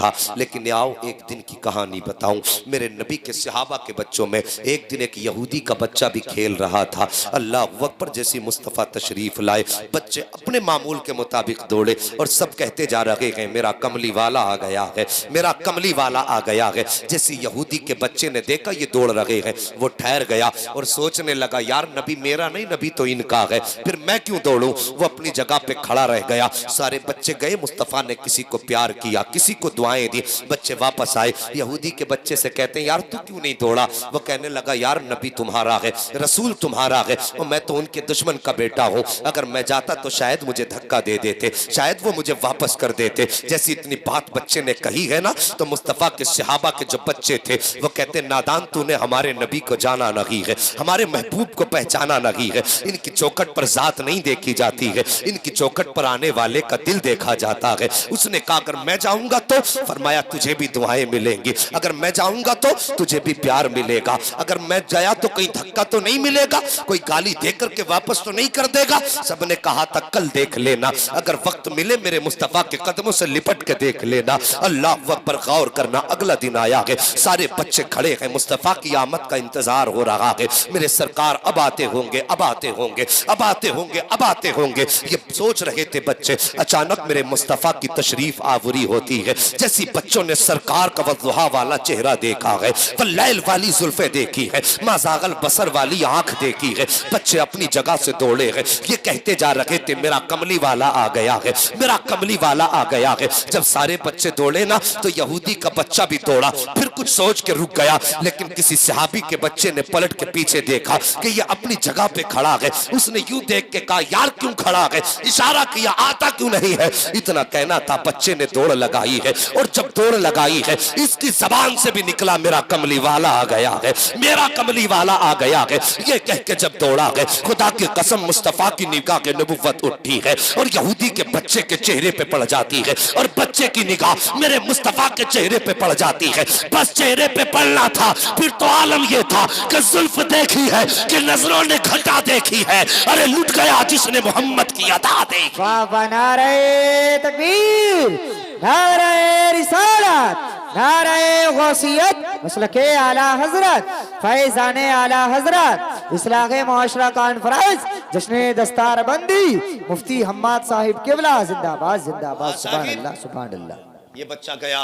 था। लेकिन आओ एक दिन की कहानी बताऊं। मेरे नबी के सहाबा के बच्चों में एक दिन एक यहूदी का बच्चा भी खेल रहा था। अल्लाह अकबर, जैसी मुस्तफ़ा तशरीफ लाए बच्चे अपने मामूल के मुताबिक दौड़े और सब कहते जा रहे हैं मेरा कमली वाला आ गया है, मेरा कमली वाला आ गया है। जैसे यहूदी के बच्चे ने देखा ये दौड़ रहे हैं, वो ठहर गया और सोचने लगा यार नबी मेरा नहीं, नबी तो इनका है, फिर मैं क्यों दौड़ूं। वो अपनी जगह पे खड़ा रह गया। सारे बच्चे गए, मुस्तफ़ा ने किसी को प्यार किया, किसी को दुआएं दी, बच्चे वापस आए। यहूदी के बच्चे से कहते हैं यार तू क्यों नहीं दौड़ा। वो कहने लगा यार नबी तुम्हारा है, रसूल तुम्हारा है और मैं तो उनके दुश्मन का बेटा हूं। अगर मैं जाता तो शायद मुझे धक्का दे देते, शायद वो मुझे वापस कर देते। जैसी इतनी बात बच्चे ने कही है ना, तो मुस्तफ़ा के सहाबा के जो बच्चे थे वो कहते नादान तूने हमारे नबी को जाना नहीं है, हमारे महबूब को पहचाना नहीं है। इनकी चौखट पर जात नहीं देखी जाती है, इनकी चौखट पर आने वाले का दिल देखा जाता है। उसने कहा अगर मैं जाऊंगा तो, फरमाया तुझे भी दुआएं मिलेंगी, अगर मैं जाऊंगा तो तुझे भी प्यार मिलेगा, अगर मैं जाया तो कहीं धक्का तो नहीं मिलेगा, कोई गाली देकर के वापस तो नहीं कर देगा। सबने कहा था कल देख लेना, अगर वक्त मिले मेरे मुस्तफा के कदमों से लिपट के देख लेना। अल्लाह अकबर, गौर करना, अगला दिन आया है, सारे बच्चे खड़े हैं, मुस्तफा की आमद का इंतजार हो रहा है। मेरे सरकार अब आते होंगे, अब आते होंगे, अब आते होंगे, अब आते होंगे, ये सोच रहे थे बच्चे। अचानक मेरे मुस्तफा की तशरीफ आवरी होती है। जैसी बच्चों ने सरकार का वज़ुहा वाला चेहरा देखा है, वल्लैल वाली जुल्फे देखी है, माज़ागल बसर वाली आंख देखी है, बच्चे अपनी जगह से दौड़े हैं। ये कहते जा रहे थे मेरा कमली वाला आ गया है, मेरा कमली वाला आ गया है। जब सारे बच्चे दौड़े ना तो यहूदी का बच्चा भी दौड़ा, फिर कुछ सोच के रुक गया। लेकिन किसी सहाबी के बच्चे ने पलट के पीछे देखा कि ये अपनी जगह पे खड़ा है। उसने यूं देख के कहा यार क्यों खड़ा है, इशारा किया आता क्यों नहीं है। इतना कहना था, बच्चे ने दौड़ लगाई है और जब दौड़ लगाई है इसकी जबान से भी निकला मेरा कमली वाला आ गया है, मेरा कमली वाला आ गया है। ये कह के जब दौड़ा है, खुदा की कसम मुस्तफा की निगाह के नबुव्वत उठी है और यहूदी के बच्चे के चेहरे पे पड़ जाती है और बच्चे की निगाह मेरे मुस्तफा के चेहरे पे पड़ जाती है। बस चेहरे पे पड़ना था, फिर तो आलम ये था कि जुल्फ देखी है कि नजरों ने घटा देखी है। अरे लुट गया जिसने मोहम्मद की अदा देखी। वाह, नारे तकबीर, नारे रिसालत, नारे गौसियत, मसलके आला हजरत, फैज़ाने आला हजरत, इस्लाहे मुआशरा कॉन्फ्रेंस, जश्न दस्तार बंदी, मुफ्ती हम्माद साहिब किबला जिंदाबाद जिंदाबाद। सुभान अल्लाह सुभान अल्लाह। ये बच्चा गया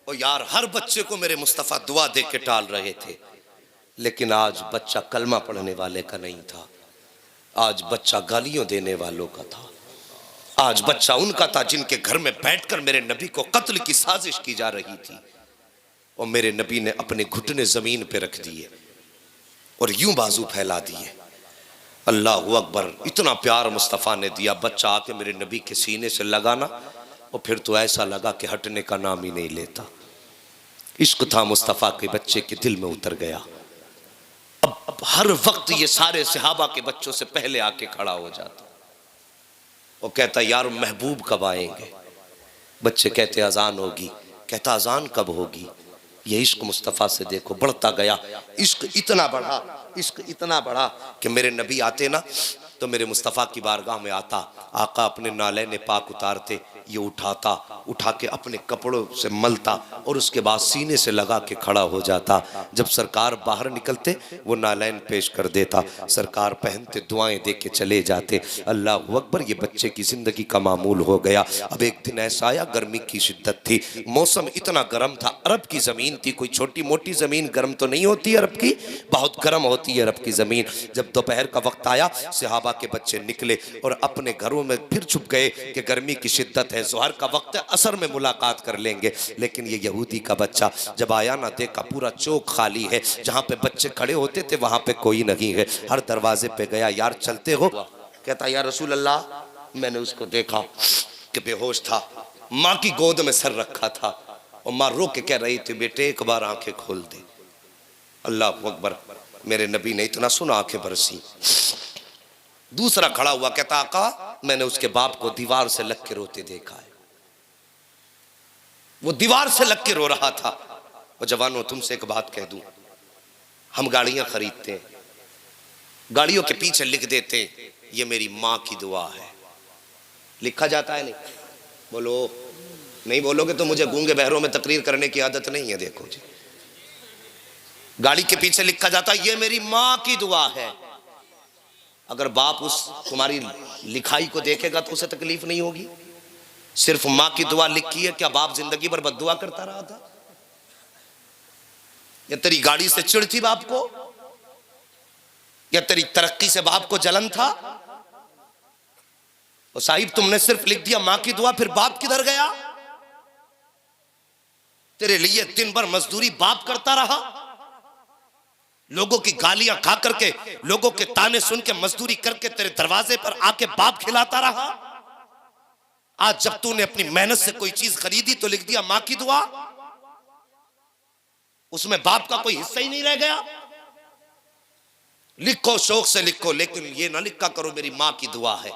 और यार हर बच्चे को मेरे मुस्तफ़ा दुआ दे के टाल रहे थे, लेकिन आज बच्चा कलमा पढ़ने वाले का नहीं था, आज बच्चा गालियों देने वालों का था। आज बच्चा उनका था जिनके घर में बैठकर मेरे नबी को कत्ल की साजिश की जा रही थी और मेरे नबी ने अपने घुटने जमीन पे रख दिए और यूं बाजू फैला दिए। अल्लाह अकबर, इतना प्यार मुस्तफ़ा ने दिया। बच्चा आके मेरे नबी के सीने से लगाना और फिर तो ऐसा लगा कि हटने का नाम ही नहीं लेता। इश्क था मुस्तफ़ा के बच्चे के दिल में उतर गया। अब हर वक्त ये सारे सहाबा के बच्चों से पहले आके खड़ा हो जाता और कहता यार महबूब कब आएंगे। बच्चे कहते अजान होगी, कहता अजान कब होगी। ये इश्क मुस्तफ़ा से देखो बढ़ता गया। इश्क इतना बढ़ा, इश्क इतना बढ़ा कि मेरे नबी आते ना तो मेरे मुस्तफ़ा की बारगाह में आता, आका अपने नालैन पाक उतारते, ये उठाता, उठा के अपने कपड़ों से मलता और उसके बाद सीने से लगा के खड़ा हो जाता। जब सरकार बाहर निकलते वो नालैन पेश कर देता, सरकार पहनते, दुआएं दे के चले जाते। अल्लाह अकबर, ये बच्चे की जिंदगी का मामूल हो गया। अब एक दिन ऐसा आया, गर्मी की शिद्दत थी, मौसम इतना गर्म था, अरब की ज़मीन थी, कोई छोटी मोटी ज़मीन गर्म तो नहीं होती अरब की, बहुत गर्म होती है अरब की ज़मीन। जब दोपहर का वक्त आया, सहाबा के बच्चे निकले और अपने घरों में फिर छुप गए कि गर्मी की शिद्दत है, ज़ोहर का वक्त है, असर में मुलाकात कर लेंगे। लेकिन ये यहूदी का बच्चा जब आया ना, देखा पूरा चौक खाली है, जहाँ पे बच्चे खड़े होते थे वहाँ पे कोई नहीं है। हर दरवाजे पे गया, यार चलते हो, कहता यार रसूल अल्लाह। मैंने उसको देखा कि बेहोश था, माँ की गोद में सर रखा था और माँ रो के कह रही थी बेटे एक बार आंखें खोल दे। अल्लाह अकबर, मेरे नबी ने इतना सुना आंखें बरसी। दूसरा खड़ा हुआ, कहता आका मैंने उसके बाप को दीवार से लग के रोते देखा है। वो दीवार से लग के रो रहा था। और जवानों, तुमसे एक बात कह दूं, हम गाड़ियां खरीदते हैं, गाड़ियों के पीछे लिख देते ये मेरी माँ की दुआ है, लिखा जाता है नहीं? बोलो नहीं बोलोगे तो मुझे गूंगे बहरों में तकरीर करने की आदत नहीं है। देखो जी, गाड़ी के पीछे लिखा जाता है ये मेरी माँ की दुआ है। अगर बाप उस तुम्हारी लिखाई को देखेगा तो उसे तकलीफ नहीं होगी। सिर्फ माँ की दुआ लिखी है, क्या बाप जिंदगी भर बद्दुआ करता रहा था? या तेरी गाड़ी से चिढ़ थी बाप को? या तेरी तरक्की से बाप को जलन था? और साहिब तुमने सिर्फ लिख दिया माँ की दुआ, फिर बाप किधर गया? तेरे लिए दिन भर मजदूरी बाप करता रहा, लोगों की गालियां खा करके, लोगों के ताने सुन के मजदूरी करके तेरे दरवाजे पर आके बाप खिलाता रहा। आज जब तूने अपनी मेहनत से कोई चीज खरीदी तो लिख दिया मां की दुआ, उसमें बाप का कोई हिस्सा ही नहीं रह गया। लिखो, शौक से लिखो, लेकिन ये ना लिखा करो मेरी मां की दुआ है,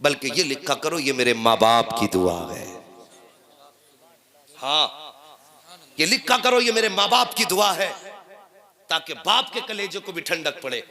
बल्कि ये लिखा करो ये मेरे माँ बाप की दुआ है। हाँ, ये लिखा करो ये मेरे माँ बाप की दुआ है, ताकि बाप के कलेजे को भी ठंडक पड़े,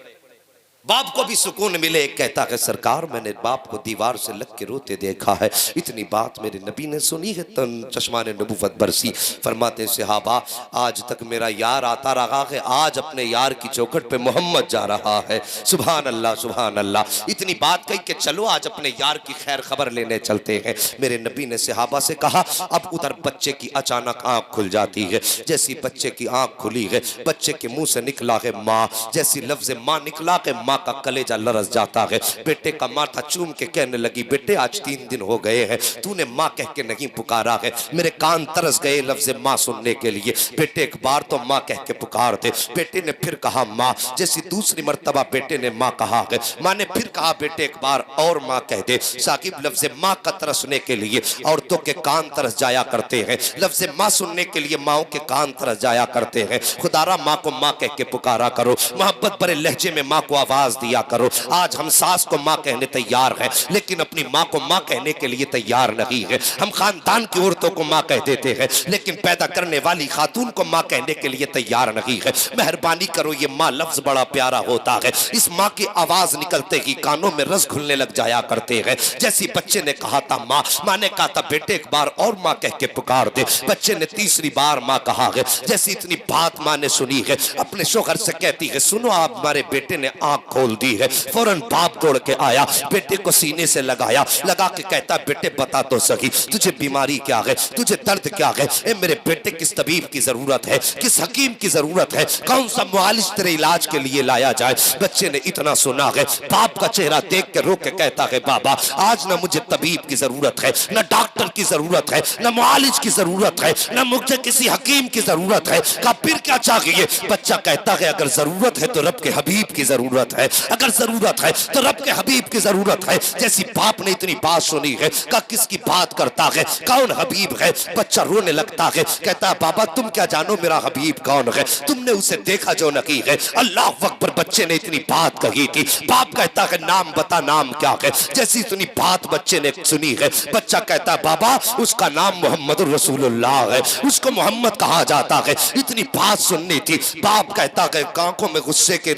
बाप को भी सुकून मिले। कहता है सरकार मैंने बाप को दीवार से लग के रोते देखा है। इतनी बात मेरे नबी ने सुनी है, तन चश्मा ने नबूवत बरसी। फरमाते सहाबा आज तक मेरा यार आता रहा है, आज अपने यार की चौखट पे मोहम्मद जा रहा है। सुभान अल्लाह, सुभान अल्लाह। इतनी बात कही कि चलो आज अपने यार की खैर खबर लेने चलते हैं। मेरे नबी ने सहाबा से कहा। अब उधर बच्चे की अचानक आंख खुल जाती है। जैसी बच्चे की आंख खुली है, बच्चे के मुंह से निकला है माँ। जैसी लफ्ज माँ निकला है, माँ का कलेजा लरस जाता है। बेटे का माथा चूम के कहने लगी बेटे आज 3 दिन हो गए हैं तूने माँ कह के नहीं पुकारा है, मेरे कान तरस गए लफ्ज माँ सुनने के लिए। बेटे एक बार तो माँ कह के पुकार दे। बेटे ने फिर कहा माँ। जैसी दूसरी मर्तबा बेटे ने माँ कहा है, माँ ने फिर कहा बेटे एक बार और माँ कह दे। साकिब लफ्ज माँ का तरसने के लिए औरतों के कान तरस जाया करते हैं, लफ्ज माँ सुनने के लिए माओ के कान तरस जाया करते हैं। खुदारा माँ को माँ कह के पुकारा करो, मोहब्बत भरे लहजे में माँ को आवाज दिया करो। आज हम सास को माँ कहने तैयार हैं, लेकिन अपनी माँ को माँ कहने के लिए तैयार नहीं है। हम खानदान की औरतों को माँ कह देते हैं, लेकिन पैदा करने वाली खातून को माँ कहने के लिए तैयार नहीं है। मेहरबानी करो, ये माँ लफ्ज बड़ा प्यारा होता है। इस माँ की आवाज निकलते ही कानों में रस घुलने लग जाया करते हैं। जैसी बच्चे ने कहा था माँ, माँ ने कहा था बेटे एक बार और माँ कह के पुकार दे। बच्चे ने तीसरी बार माँ कहा है। जैसी इतनी बात माँ ने सुनी है, अपने शोहर से कहती है सुनो आप हमारे बेटे ने आंख खोल दी है। फौरन बाप दौड़ के आया, बेटे को सीने से लगाया, लगा के कहता बेटे बता तो सही तुझे बीमारी क्या है, तुझे दर्द क्या है। ए मेरे बेटे किस तबीब की जरूरत है, किस हकीम की जरूरत है, कौन सा मुआलिज तेरे इलाज के लिए लाया जाए। बच्चे ने इतना सुना है, बाप का चेहरा देख के रो के कहता है बाबा आज ना मुझे तबीब की जरूरत है, ना डॉक्टर की जरूरत है, ना मुआलिज की जरूरत है, ना मुझे किसी हकीम की जरूरत है। का फिर क्या चाहिए? बच्चा कहता है अगर जरूरत है तो रब के हबीब की जरूरत है, अगर जरूरत है तो रब के हबीब की जरूरत है। जैसी बाप ने इतनी बात सुनी है, का किसकी बात करता है, कौन हबीब है। बच्चा रोने लगता है, कहता बाबा तुम क्या जानो मेरा हबीब कौन है, तुमने उसे देखा जो नहीं है। अल्लाह अकबर। बच्चे ने इतनी बात कही थी, बाप कहता है नाम बता, नाम क्या है। जैसी इतनी बात बच्चे ने सुनी है, बच्चा कहता बाबा उसका नाम मोहम्मद रसूलुल्लाह है, उसको मोहम्मद कहा जाता है। इतनी बात सुननी थी। बाप कहता है आंखों में गुस्से के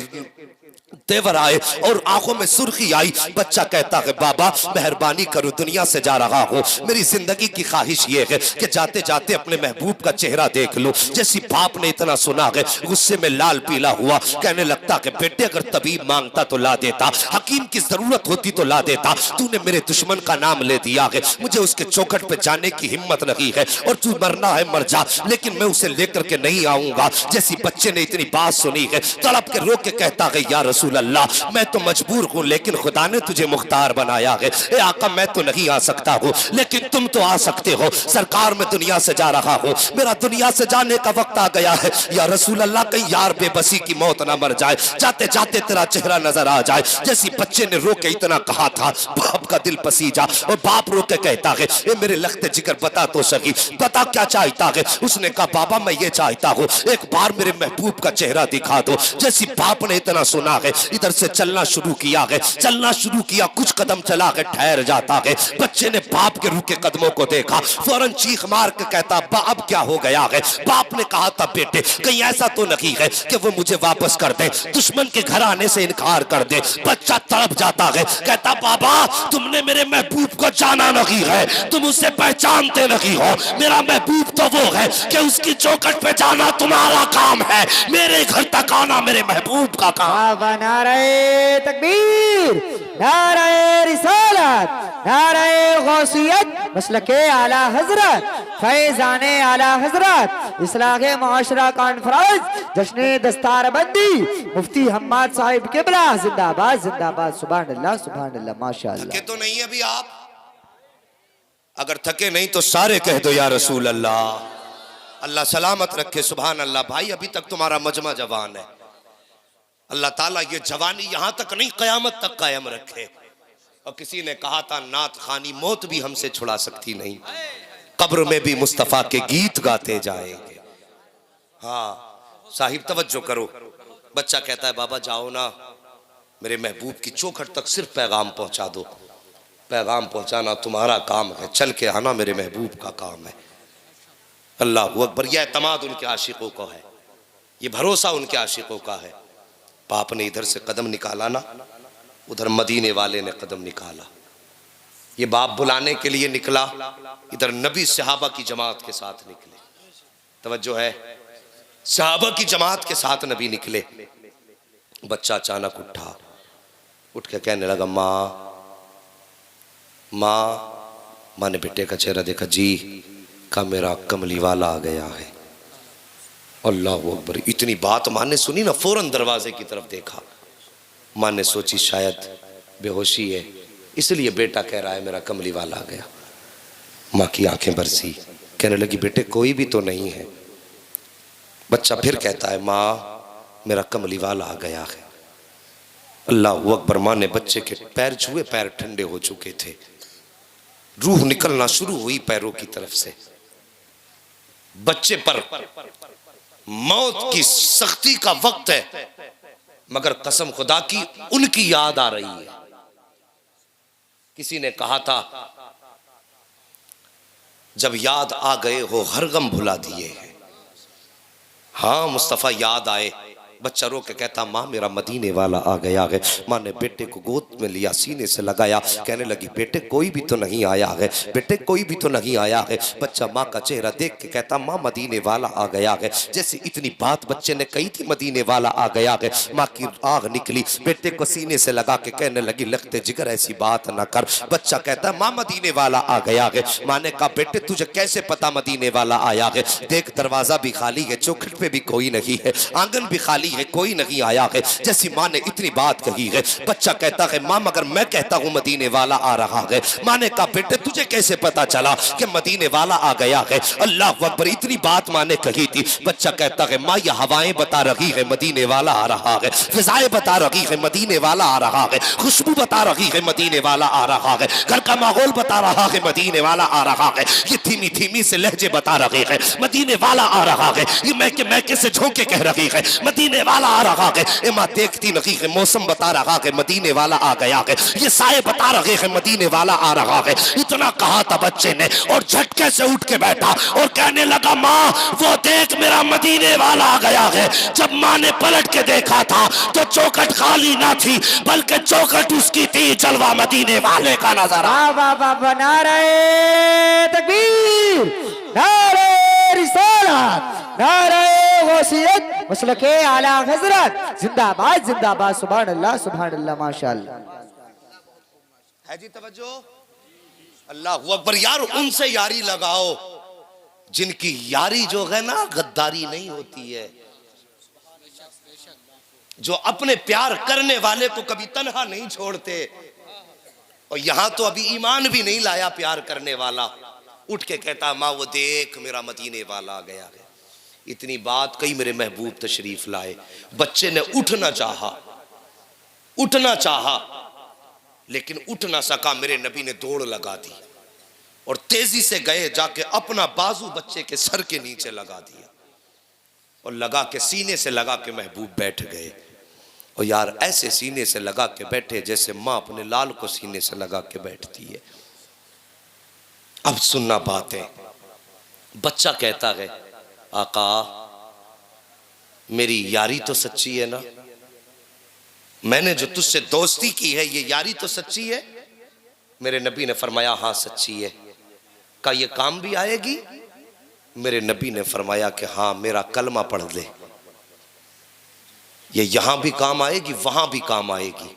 तेवर आए और आंखों में सुर्खी आई। बच्चा कहता है बाबा मेहरबानी करो दुनिया से जा रहा हूँ, मेरी जिंदगी की ख्वाहिश ये है कि जाते जाते अपने महबूब का चेहरा देख लो। जैसी बाप ने इतना सुना है, गुस्से में लाल पीला हुआ, कहने लगता है बेटे अगर तबीब मांगता तो ला देता, हकीम की जरूरत होती तो ला देता, तूने मेरे दुश्मन का नाम ले दिया है, मुझे उसके चौखट पे जाने की हिम्मत नहीं है, और तू मरना है मर जा, लेकिन मैं उसे लेकर के नहीं आऊंगा। जैसी बच्चे ने इतनी बात सुनी है, तड़प के रो के कहता है या रसूल अल्लाह मैं तो मजबूर हूँ, लेकिन खुदा ने तुझे मुख्तार बनाया है। ए आका मैं तो नहीं आ सकता हूँ, लेकिन तुम तो आ सकते हो। सरकार मैं दुनिया से जा रहा हूँ, मेरा दुनिया से जाने का वक्त आ गया है। या रसूल अल्लाह कहीं यार बेबसी की मौत ना मर जाए, जाते जाते तेरा चेहरा नजर आ जाए। जैसी बच्चे ने रो के इतना कहा था, बाप का दिल पसीजा, और बाप रो के कहता है ए मेरे लख्ते जिगर बता तो सही, बता क्या चाहता है। उसने कहा बाबा मैं ये चाहता हूँ एक बार मेरे महबूब का चेहरा दिखा दो। जैसी बाप ने इतना सुना है, इधर से चलना शुरू किया है, चलना शुरू किया, कुछ कदम चला है, ठहर जाता है। बच्चे ने बाप के रुके कदमों को देखा, फौरन चीख मार के कहता अब क्या हो गया है। बाप ने कहा था बेटे कहीं ऐसा तो नहीं है कि वो मुझे वापस कर दे, दुश्मन के घर आने से इनकार कर दे। बच्चा तड़प जाता है, कहता बाबा तुमने मेरे महबूब को जाना नहीं है, तुम उसे पहचानते नहीं हो। मेरा महबूब तो वो है कि उसकी चौखट पे जाना तुम्हारा काम है, मेरे घर तक आना मेरे महबूब का काम। नारे तकबीर, नारे रिसालत, नारे गौसियत, मसलके आला हजरत, फैजाने आला हजरत, इस्लाहे मुआशरा कॉन्फ्रेंस, जश्न दस्तारबंदी, मुफ्ती हम्माद साहिब किबला जिंदाबाद जिंदाबाद। सुभान अल्लाह सुभान अल्लाह, माशाअल्लाह। थके तो नहीं अभी आप? अगर थके नहीं तो सारे कह दो या रसूल अल्लाह। अल्लाह सलामत रखे। सुभान अल्लाह। भाई अभी तक तुम्हारा मजमा जवान है, अल्लाह ताला ये जवानी यहां तक नहीं कयामत तक कायम रखे। और किसी ने कहा था नात खानी मौत भी हमसे छुड़ा सकती नहीं, कब्र में भी मुस्तफा के गीत गाते जाएंगे। हाँ साहिब तवज्जो करो। बच्चा कहता है बाबा जाओ ना, मेरे महबूब की चौखट तक सिर्फ पैगाम पहुंचा दो। पैगाम पहुंचाना तुम्हारा काम है, चल के आना मेरे महबूब का काम है। अल्लाह अकबर। यह एतमाद उनके आशिकों का है, ये भरोसा उनके आशिकों का है। बाप ने इधर से कदम निकाला ना, उधर मदीने वाले ने कदम निकाला। ये बाप बुलाने के लिए निकला, इधर नबी सहाबा की जमात के साथ निकले। तवज्जो है, सहाबा की जमात के साथ नबी निकले। बच्चा अचानक उठा, उठ के कहने लगा माँ माँ। माँ ने बेटे का चेहरा देखा, जी का मेरा कमली वाला आ गया है। अल्लाह अकबर। इतनी बात माँ ने सुनी ना, फौरन दरवाजे की तरफ देखा। माँ ने सोची शायद बेहोशी है, इसलिए बेटा कह रहा है मेरा कमली वाला आ गया। माँ की आंखें बरसी, कहने लगी बेटे कोई भी तो नहीं है। बच्चा फिर कहता है माँ मेरा कमली वाला आ गया है। अल्लाह अकबर। माँ ने बच्चे के पैर छुए, पैर ठंडे हो चुके थे, रूह निकलना शुरू हुई पैरों की तरफ से। बच्चे पर मौत की सख्ती का वक्त है, मगर कसम खुदा की उनकी याद आ रही है। किसी ने कहा था जब याद आ गए हो हर गम भुला दिए हैं। हाँ मुस्तफा याद आए। बच्चा रो के कहता माँ मेरा मदीने वाला आ गया है। माँ ने बेटे को गोद में लिया, सीने से लगाया, कहने लगी बेटे कोई भी तो नहीं आया है, बेटे कोई भी तो नहीं आया है। बच्चा माँ का चेहरा देख के कहता माँ मदीने वाला आ गया है। जैसे इतनी बात बच्चे ने कही थी मदीने वाला आ गया है, माँ की आग निकली, बेटे को सीने से लगा के कहने लगी लगते जिगर ऐसी बात ना कर। बच्चा कहता माँ मदीने वाला आ गया है। माँ ने कहा बेटे तुझे कैसे पता मदीने वाला आया है? देख दरवाजा भी खाली है, चौखट पे भी कोई नहीं है, आंगन भी खाली है, कोई नहीं आया है। जैसी माँ ने इतनी बात कही है, बच्चा कहता है माँ मगर मैं कहता हूँ मदीने वाला आ रहा है। माँ ने कहा बेटे तुझे कैसे पता चला कि मदीने वाला आ गया है? अल्लाह अकबर। इतनी बात माँ ने कही थी। बच्चा कहता है माँ ये हवाएं बता रही है मदीने वाला आ रहा है, फिजाएं बता रही है मदीने वाला आ रहा है, खुशबू बता रही है मदीने वाला आ रहा है, घर का माहौल बता रहा है मदीने वाला आ रहा है, ये धीमी धीमी से लहजे बता रहे हैं मदीने वाला आ रहा है, ये मैके से झोंके कह रही है मदीने वाला आ रहा है। ए माँ देखती नहीं है मौसम बता रहा है मदीने वाला आ गया है, ये साए बता रहे हैं मदीने वाला आ रहा है। इतना कहा था बच्चे ने और झटके से उठ के बैठा और कहने लगा माँ वो देख मेरा मदीने वाला आ गया है। जब माँ ने पलट के देखा था तो चौखट खाली ना थी बल्कि चौखट उसकी थी, जलवा मदीने वाले का नजर आ। नारे तकबीर, नारे रिसालत, नारे गौसियत, मसलके आला हजरत, जिंदाबाद जिंदाबाद। सुभान अल्लाह सुभान अल्लाह, माशाअल्लाह। है जी तवज्जो। अल्लाह अकबर। यार उनसे यारी लगाओ जिनकी यारी जो है ना गद्दारी नहीं होती है, जो अपने प्यार करने वाले को कभी तन्हा नहीं छोड़ते। और यहां तो अभी ईमान भी नहीं लाया प्यार करने वाला, उठ के कहता माँ वो देख मेरा मदीने वाला आ गया है। इतनी बात कही मेरे महबूब तशरीफ लाए। बच्चे ने उठना चाहा लेकिन उठ ना सका। मेरे नबी ने दौड़ लगा दी और तेजी से गए, जाके अपना बाजू बच्चे के सर के नीचे लगा दिया और लगा के सीने से लगा के महबूब बैठ गए। और यार ऐसे सीने से लगा के बैठे जैसे माँ अपने लाल को सीने से लगा के बैठती है। अब सुनना बातें। बच्चा कहता है आका मेरी यारी तो सच्ची है ना, मैंने जो तुझसे दोस्ती की है ये यारी तो सच्ची है। मेरे नबी ने फरमाया हाँ सच्ची है। का ये काम भी आएगी? मेरे नबी ने फरमाया कि हाँ मेरा कलमा पढ़ ले, ये यहां भी काम आएगी वहां भी काम आएगी।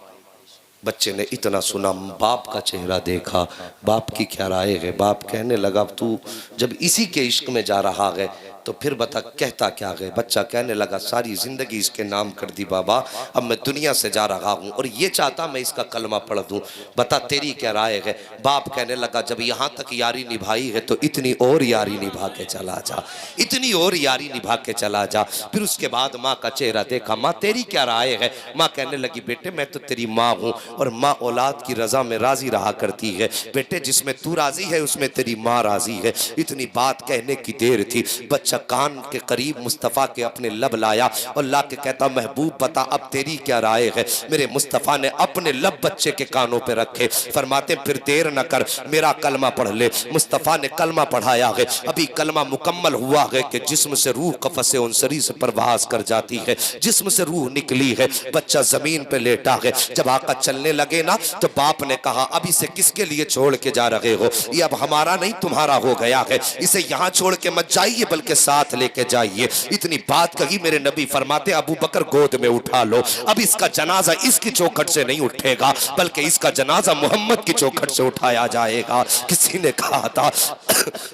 बच्चे ने इतना सुना, बाप का चेहरा देखा, बाप की क्या राय है। बाप कहने लगा तू जब इसी के इश्क में जा रहा है तो फिर बता कहता क्या है। बच्चा कहने लगा सारी जिंदगी इसके नाम कर दी बाबा, अब मैं दुनिया से जा रहा हूँ और ये चाहता मैं इसका कलमा पढ़ दूँ, बता तेरी क्या राय है। बाप कहने लगा जब यहाँ तक यारी निभाई है तो इतनी और यारी निभा के चला जा, इतनी और यारी निभा के चला जा। फिर उसके बाद माँ का चेहरा देखा, माँ तेरी क्या राय है। माँ कहने लगी बेटे मैं तो तेरी माँ हूँ और माँ औलाद की रजा में राजी रहा करती है। बेटे जिसमें तू राजी है उसमें तेरी माँ राजी है। इतनी बात कहने की देर थी, बच्चा कान के करीब मुस्तफ़ा के अपने लब लाया और ला के कहता महबूब बता अब तेरी क्या राय है। मेरे मुस्तफ़ा ने अपने लब बच्चे के कानों पे रखे, फरमाते फिर देर न कर मेरा कलमा पढ़ ले। मुस्तफ़ा ने कलमा पढ़ाया है। अभी कलमा मुकम्मल हुआ है कि जिस्म से रूह कफ़से उनसरी से परवास कर जाती है, जिस्म से रूह निकली है। बच्चा जमीन पे लेटा है। जब आका चलने लगे ना तो बाप ने कहा अब इसे किसके लिए छोड़ के जा रहे हो, ये अब हमारा नहीं तुम्हारा हो गया है, इसे यहाँ छोड़ के मत जाइए बल्कि साथ लेके जाइए। इतनी बात कही, मेरे नबी फरमाते अबू बकर गोद में उठा लो। अब इसका जनाजा इसकी चौखट से नहीं उठेगा बल्कि इसका जनाजा मोहम्मद की चौखट से उठाया जाएगा। किसी ने कहा था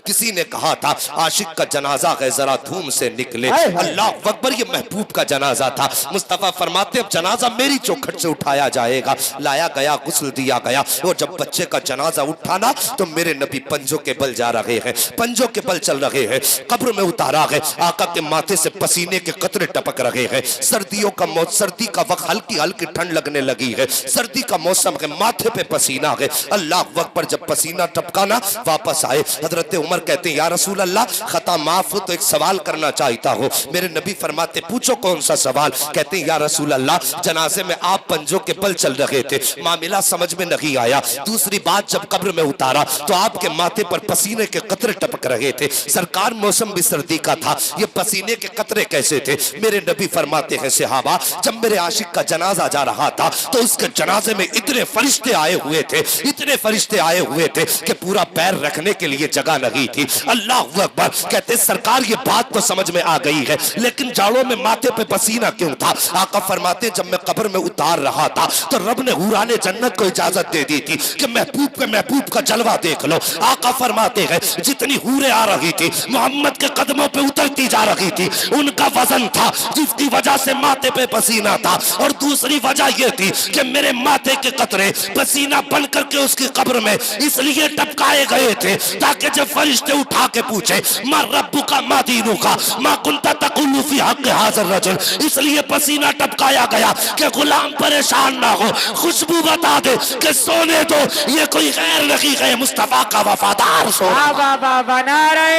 किसी ने कहा था आशिक का जनाजा है जरा धूम से निकले। अल्लाह अकबर, ये महबूब का जनाजा था। मुस्तफा फरमाते अब जनाजा मेरी चौखट से उठाया जाएगा। लाया गया, गुस्ल दिया गया और जब बच्चे का जनाजा उठा ना तो मेरे नबी पंजों के बल जा रहे हैं, पंजों के बल चल रहे हैं। कब्र में उतारा है, आका के माथे से पसीने के कतरे टपक रहे हैं। सर्दियों का मौसम, सर्दी का वक्त, हल्की हल्की ठंड लगने लगी है। सर्दी का मौसम है, माथे पे पसीना है। अल्लाह अकबर, जब पसीना टपका ना वापस आए। हजरत उमर कहते हैं या रसूल अल्लाह खता माफ हो तो एक सवाल करना चाहता हो। मेरे नबी फरमाते पूछो कौन सा सवाल। कहते हैं या रसूल अल्लाह जनाजे में आप पंजों के बल चल रहे थे, मामला समझ में नहीं आया। दूसरी बात जब कब्र में उतारा तो आपके माथे पर पसीने के कतरे टपक रहे थे। सरकार मौसम भी सर्दी का था, ये पसीने के कतरे कैसे थे। मेरे नबी फरमाते हैं सहाबा जब मेरे आशिक का जनाजा जा रहा था तो उसके जनाजे में इतने फरिश्ते आए हुए थे, इतने फरिश्ते आए हुए थे कि पूरा पैर रखने के लिए जगह नहीं थी। अल्लाह अकबर। कहते सरकार ये बात तो समझ में आ गई है लेकिन जाड़ों में माथे पे पसीना क्यों था। आका फरमाते जब मैं कब्र में उतार रहा था तो रब ने हुराने जन्नत को इजाजत दे दी थी कि महबूब का जलवा देख लो। आका फरमाते हैं जितनी हूरें आ रही थी मोहम्मद के कदमों पे उतरती जा रही थी, उनका वजन था जिसकी वजह से माथे पे पसीना था। और दूसरी वजह यह थी कि मेरे माथे के कतरे पसीना बन करके उसकी कब्र में इसलिए टपकाए गए थे ताकि जब फरिश्ते उठा के पूछे मा रब्बु का मा दीनु का मा कुंता तकुलु फी हक़ हाज़िर रजुल, इसलिए पसीना टपकाया गया कि गुलाम परेशान ना हो, खुशबू बता दे कि सोने दो, ये कोई गैर नहीं है मुस्तफा का वफादार सोना। बाबा नारे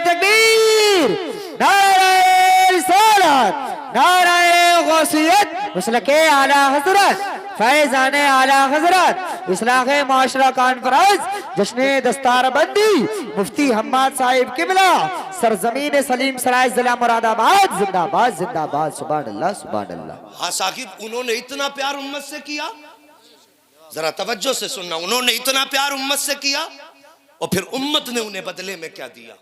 तकबीर, नारे रिसालत, नारे गौसियत, मसलके आला हजरत, फैज़ाने आला हजरत, इस्लाहे माशरा कॉन्फ्रेंस, जश्ने दस्तारबंदी, मुफ्ती हम्माद साहिब किबला, सरजमीन सलीम सराय जिला मुरादाबाद, जिंदाबाद जिंदाबाद, सुभान अल्लाह सुभान अल्लाह। हाँ साकिब, उन्होंने इतना प्यार उम्मत से किया, जरा तवज्जो से सुनना, उन्होंने इतना प्यार उम्मत से किया और फिर उम्मत ने उन्हें बदले में क्या दिया।